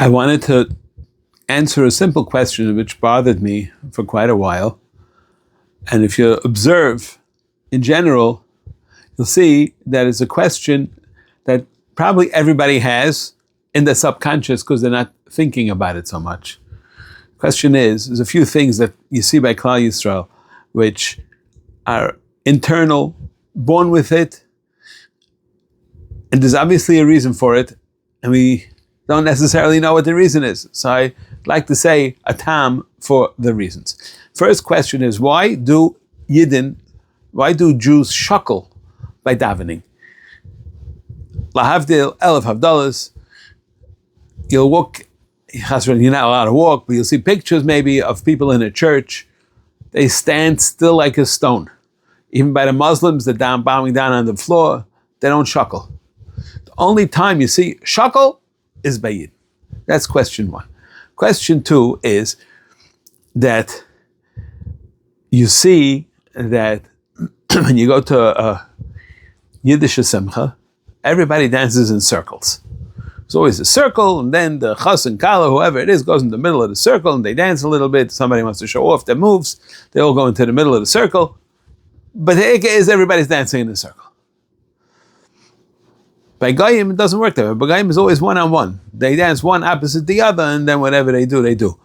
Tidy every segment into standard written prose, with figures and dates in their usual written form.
I wanted to answer a simple question which bothered me for quite a while. And if you observe in general, you'll see that it's a question that probably everybody has in the subconscious because they're not thinking about it so much. The question is, there's a few things that you see by Klal Yisrael which are internal, born with it, and there's obviously a reason for it, and we don't necessarily know what the reason is. So I'd like to say a tam for the reasons. First question is, why do Jews shuckel by davening? Lahavdil, elef havdalas, you'll walk, you're not allowed to walk, but you'll see pictures maybe of people in a church. They stand still like a stone. Even by the Muslims, they're down, bowing down on the floor, they don't shuckle. The only time you see shuckle is by Yid. That's question one. Question two is that you see that when you go to a Yiddish simcha, everybody dances in circles. There's always a circle, and then the chas and kala, whoever it is, goes in the middle of the circle, and they dance a little bit. Somebody wants to show off their moves. They all go into the middle of the circle. But the ikka is everybody's dancing in a circle. By Goyim, it doesn't work that way. By Goyim, is always one-on-one. They dance one opposite the other, and then whatever they do, they do.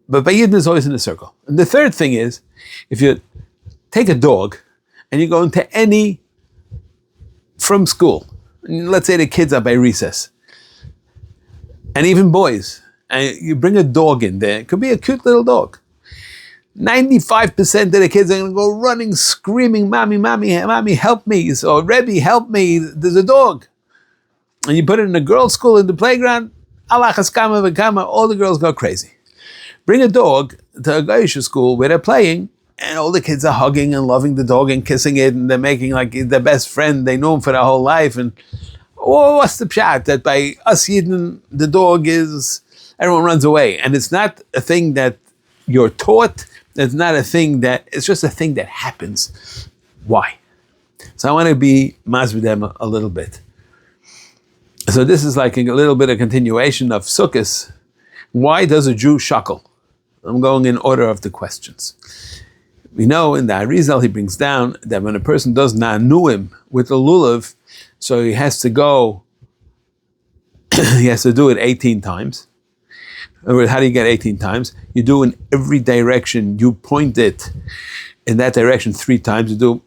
But by Yidden, it's always in a circle. And the third thing is, if you take a dog, and you go into any, from school, and let's say the kids are by recess, and even boys, and you bring a dog in there, it could be a cute little dog. 95% of the kids are going to go running, screaming, "Mommy, mommy, mommy, help me!" So, "Rebbe, help me! There's a dog." And you put it in a girls' school in the playground, Allah haskama v'kama, all the girls go crazy. Bring a dog to a Goyish school where they're playing, and all the kids are hugging and loving the dog and kissing it, and they're making like their best friend. They know him for their whole life. And what's the pshat? That by us Yidden, the dog is, everyone runs away. And it's not a thing that you're taught. It's not a thing that, it's just a thing that happens. Why? So I want to be masbid them a little bit. So this is like a little bit of continuation of Sukkos. Why does a Jew shuckle? I'm going in order of the questions. We know in the Arizal he brings down that when a person does na'nuim with a lulav, so he has to go, he has to do it 18 times. How do you get 18 times? You do in every direction. You point it in that direction 3 times. You do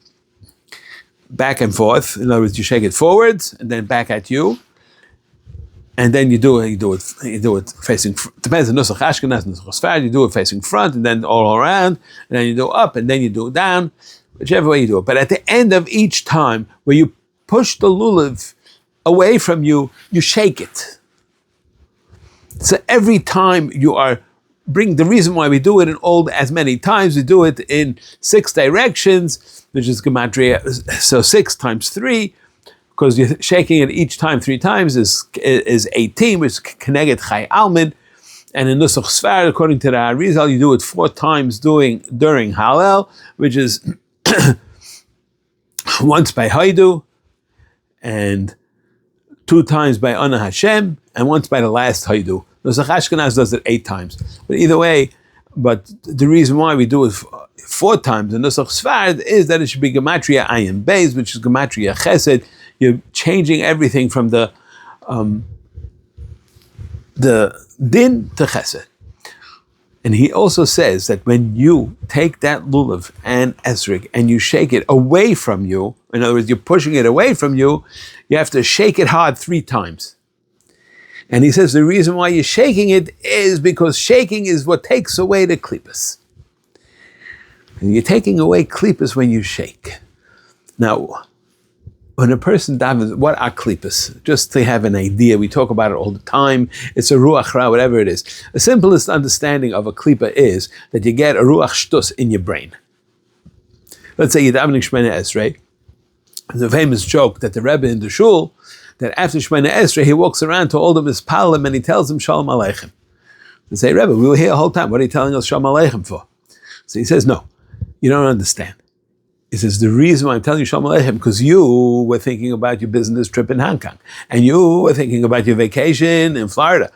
back and forth. In other words, you shake it forwards and then back at you. And then you do it facing, depends on Nusach Ashkenaz, Nusach Sfard, you do it facing front and then all around, and then you do up and then you do down, whichever way you do it. But at the end of each time, where you push the lulav away from you, you shake it. So every time you are the reason why we do it in all as many times, we do it in 6 directions, which is gematria, so 6 times 3, because you're shaking it each time 3 times is 18, which is Keneged Chai Almid. And in Nusach Sfar, according to the Arizal, you do it 4 times during Hallel, which is once by Haidu, and 2 times by Ana Hashem, and once by the last Haidu. Nusach Ashkenaz does it 8 times. But either way, but the reason why we do it 4 times in Nusach Sfard is that it should be Gematria Ayin Beis, which is Gematria Chesed. You're changing everything from the din to chesed. And he also says that when you take that lulav and esrig and you shake it away from you, in other words, you're pushing it away from you, you have to shake it hard 3 times. And he says the reason why you're shaking it is because shaking is what takes away the klippus. And you're taking away klippus when you shake. Now, when a person davens, what are klippus? Just to have an idea, we talk about it all the time. It's a ruach ra, whatever it is. The simplest understanding of a klippa is that you get a ruach shtus in your brain. Let's say you're davening Shemona Esrei. There's a famous joke that the Rebbe in the shul, that after Shemona Esrei, he walks around to all the mispalim and he tells them Shalom Aleichem. They say, Rebbe, we were here the whole time. What are you telling us Shalom Aleichem for? So he says, no, you don't understand. He says, the reason why I'm telling you Shalom Aleichem, because you were thinking about your business trip in Hong Kong, and you were thinking about your vacation in Florida,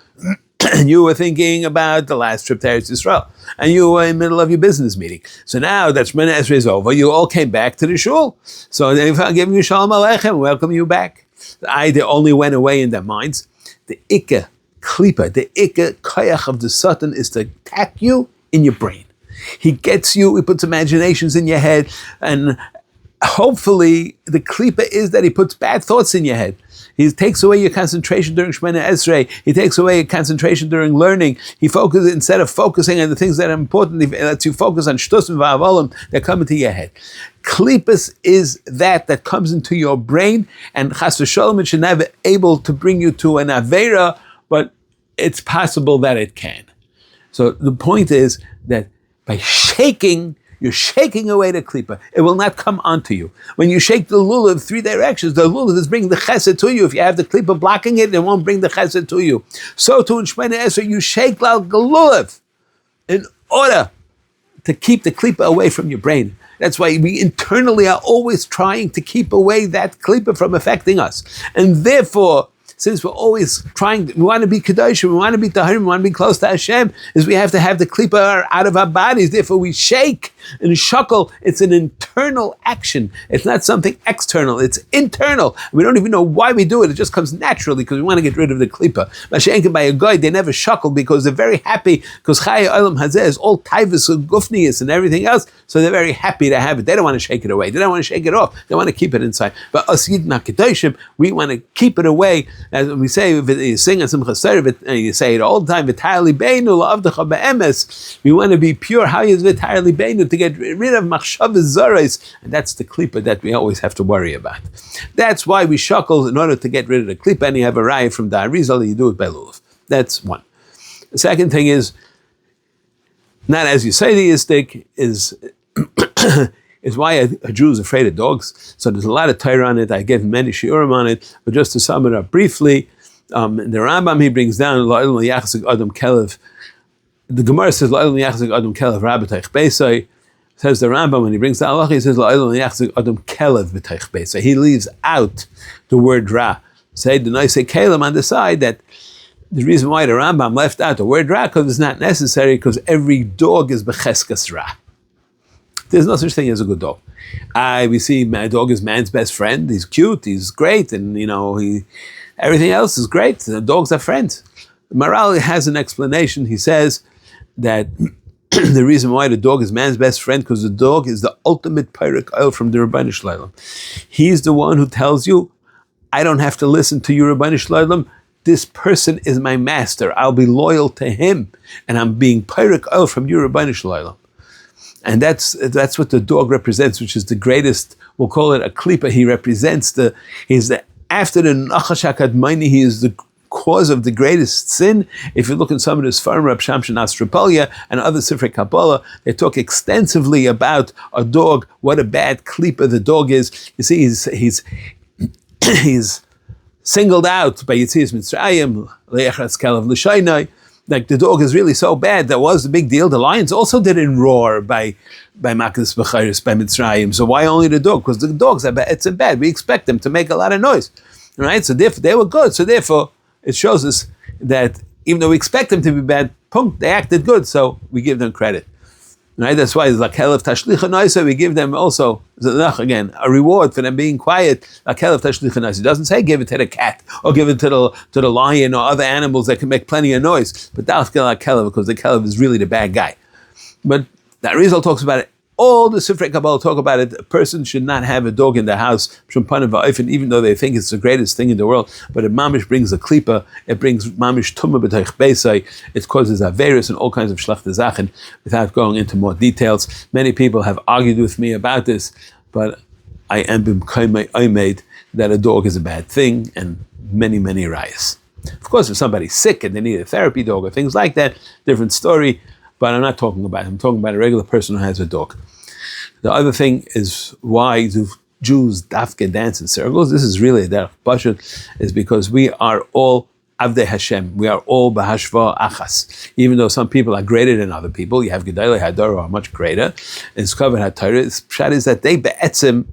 and you were thinking about the last trip to Eretz Yisrael, and you were in the middle of your business meeting. So now that Shemona Esrei is over, you all came back to the shul. So if I'm giving you Shalom Aleichem, welcome you back. The idea only went away in their minds. The Ikka Klipa, the Ikka Koyach of the Satan is to attack you in your brain. He gets you, he puts imaginations in your head, and hopefully the klipa is that he puts bad thoughts in your head. He takes away your concentration during Shemona Esrei. He takes away your concentration during learning. He focuses, instead of focusing on the things that are important, he lets you focus on shtusim v'avolim that come into your head. Klipas is that comes into your brain, and chas v'sholom, it should never able to bring you to an avera, but it's possible that it can. So the point is that by shaking, you're shaking away the klipa. It will not come onto you. When you shake the lulav 3 directions, the lulav is bringing the chesed to you. If you have the klipa blocking it, it won't bring the chesed to you. So too in Shemona Esrei, you shake like the lulav in order to keep the klipa away from your brain. That's why we internally are always trying to keep away that klipa from affecting us. And therefore, since we're always trying, we want to be Kedosh, we want to be Taharim, we want to be close to Hashem, is we have to have the klipa out of our bodies. Therefore we shake and shuckle. It's an internal action. It's not something external, it's internal. We don't even know why we do it. It just comes naturally because we want to get rid of the klipa. Mashenka by a guy, they never shuckle because they're very happy, because Chaya Olam Hazeh is all taivus and gufnius and everything else, so they're very happy to have it. They don't want to shake it away. They don't want to shake it off. They want to keep it inside. But us Yidna Kedoshim, we want to keep it away. As we say, you sing a Simchas Torah, you say it all the time, V'tayar libeinu la'avdecha be'emes. We want to be pure. How is V'tayar libeinu? To get rid of machshavas zaros, and that's the klipa that we always have to worry about. That's why we shuckle in order to get rid of the klipa, and you have a raya from the Arizal, you do it by lulav. That's one. The second thing is, not as you say theistic, is is why a Jew is afraid of dogs. So there's a lot of Torah on it. I gave many shiurim on it, but just to sum it up briefly, the Rambam, he brings down La'ilum Yachzik Adam Kelev. The Gemara says La'ilum Yachzik Adam Kelev Rabbeteich Beisai. Says the Rambam, when he brings down Allah, he says La'ilum Yachzik Adam Kelev B'teich Beisai. He leaves out the word Ra. Say the nice Kalem on the side, that the reason why the Rambam left out the word Ra, because it's not necessary, because every dog is B'cheskas Ra. There's no such thing as a good dog. We see my dog is man's best friend. He's cute, he's great, and everything else is great. The dogs are friends. Maral has an explanation. He says that the reason why the dog is man's best friend, because the dog is the ultimate Peirik Oil from the Rabbeinu Shloim. He's the one who tells you, I don't have to listen to you, Rabbeinu Shloim. This person is my master. I'll be loyal to him, and I'm being Peirik Oil from you, Rabbeinu Shloim. And that's what the dog represents, which is the greatest. We'll call it a klipa. He represents after the Nachash HaKadmoni, he is the cause of the greatest sin. If you look in some of the Sfarim, Rab Shamshin Astropolia and other Sifrei Kabbalah, they talk extensively about a dog, what a bad klipa the dog is. You see, he's singled out by Yitzias Mitzrayim, Le'echratz Kelev L'shaynai. Like the dog is really so bad, that was the big deal. The lions also didn't roar by Makas B'chayris, by Mitzrayim. So why only the dog? Because the dogs are bad. It's bad. We expect them to make a lot of noise, right? So therefore, they were good. So therefore, it shows us that even though we expect them to be bad, they acted good. So we give them credit, right? That's why it's like Kelev Tashlicha Noisa. We give them also, again, a reward for them being quiet. Like Kelev Tashlicha Noisa. It doesn't say give it to the cat or give it to the lion or other animals that can make plenty of noise. But that's like Kelev, because the Kelev is really the bad guy. But the Arizal talks about it. All the Sifrei Kabbalah talk about it. A person should not have a dog in the house, even though they think it's the greatest thing in the world. But it mamish brings a klipa. It brings mamish tumah b'teich beisai. It causes averis and all kinds of shlachta zachen. Without going into more details, many people have argued with me about this, but I am b'mkoimei that a dog is a bad thing, and many rayas. Of course, if somebody's sick and they need a therapy dog or things like that, different story. But I'm not talking about it. I'm talking about a regular person who has a dog. The other thing is why do Jews dafke dance in circles? This is really a derech pashut, is because we are all Avdei Hashem. We are all Bahashva Achas. Even though some people are greater than other people, you have Gedolei Hador who are much greater. And Skover HaTorah, the pshat is that they be'etzim,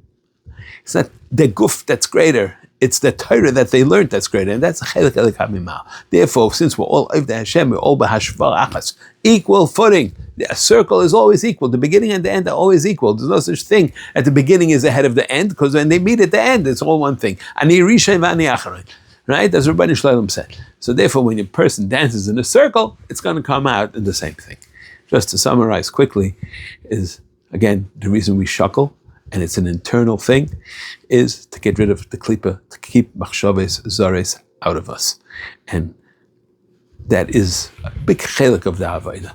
it's not the guf that's greater, it's the Torah that they learned that's greater, and that's a chelik elik hamimah. Therefore, since we're all Avdei Hashem, we're all Bahashva Achas, equal footing. A circle is always equal. The beginning and the end are always equal. There's no such thing at the beginning is ahead of the end, because when they meet at the end, it's all one thing. Ani Rishon v'ani Acharon. Right? As Rabbi Shlomo said. So therefore, when a person dances in a circle, it's going to come out in the same thing. Just to summarize quickly, is again, the reason we shuckle, and it's an internal thing, is to get rid of the klipa, to keep machshavos zares out of us. And that is a big chelik of the avodah.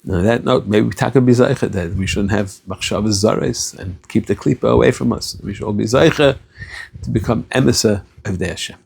Now, on that note, maybe we talk about Zaycha, that we shouldn't have machshavos zares and keep the klipa away from us. We should all be Zaycha to become emissar of the Hashem.